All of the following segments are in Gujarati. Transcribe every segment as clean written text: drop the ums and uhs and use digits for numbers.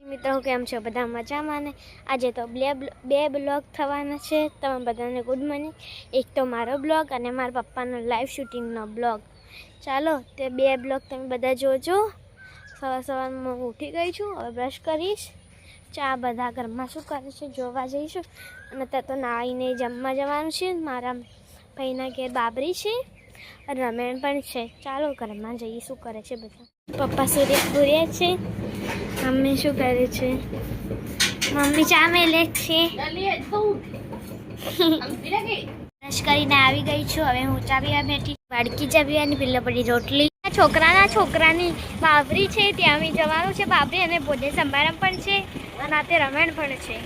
મિત્રો કેમ છો બધા મજામાં ને આજે તો બે બ્લોગ થવાના છે તમે બધાને ગુડ મોર્નિંગ એક તો મારો બ્લોગ અને મારા પપ્પાનો લાઈવ શૂટિંગનો બ્લોગ ચાલો તે બે બ્લોગ તમે બધા જોજો સવારમાં હું ઉઠી ગઈ છું હવે બ્રશ કરીશ ચા બધા ઘરમાં શું કરે છે જોવા જઈશું અને ત્યાં તો નાહીને જમવા જવાનું છે મારા ભાઈના ઘેર બાબરી છે અને રમેણ પણ છે ચાલો ઘરમાં જઈએ શું કરે છે બધા પપ્પા સૂર્ય છે મમ્મી શું કરે છે મમ્મી ચા મેલે છે બ્રશ કરીને આવી ગઈ છું હવે હું ચા પીવા બેઠી વાડકી ચા પીવાની પેલા પડી રોટલી છોકરાની બાબરી છે ત્યાં અમે જવાનું છે બાબરી અને ભોજન સમારંભ પણ છે અને આ તે રમણ પણ છે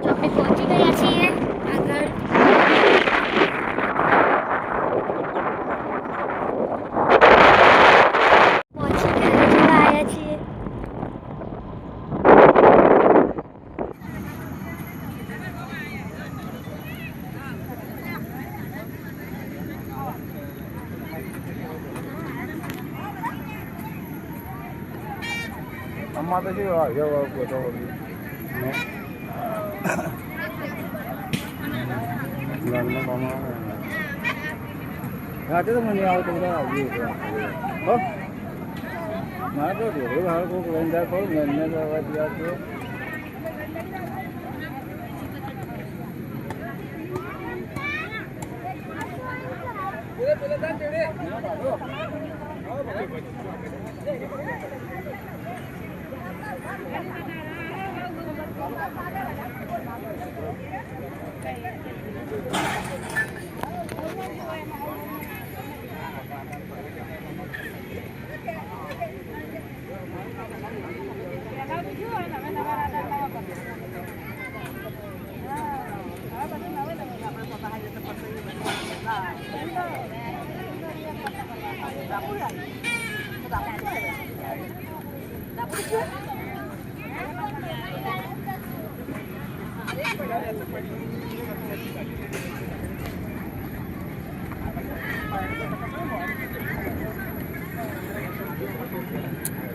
આપણે પહોંચી ગયા છીએ આગળ અમારે તો શું જવા બધો રાતે તો મને આવતો મારે તો ઢોળું હાલ કોઈક લઈને જાય કહું ને જવા ત્યાં છે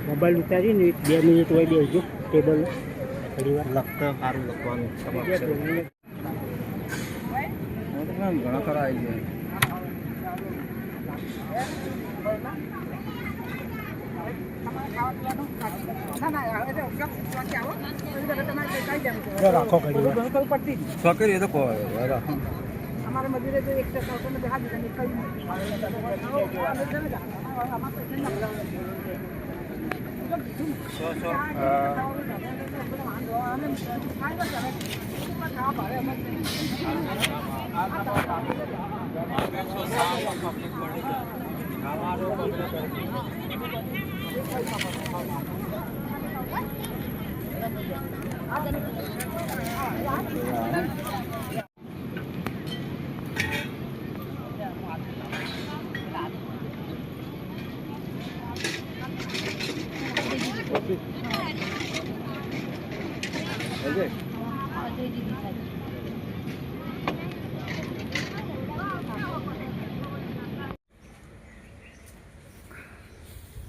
મોબાઈલ ઉતારીને 2 મિનિટ હોય બેસજો ટેબલ થોડી વાર લખતા સારું લખવાનું ઘણા ખરા આવી જાય રાખો કરી એ તો રાખો हमारे मजदूर जो एक टका में बिहार में कई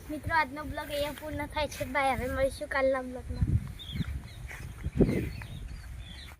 મિત્રો આજનો બ્લોગ અહીંયા પૂર્ણ થાય છે બાય હવે મળીશું કાલના બ્લોગમાં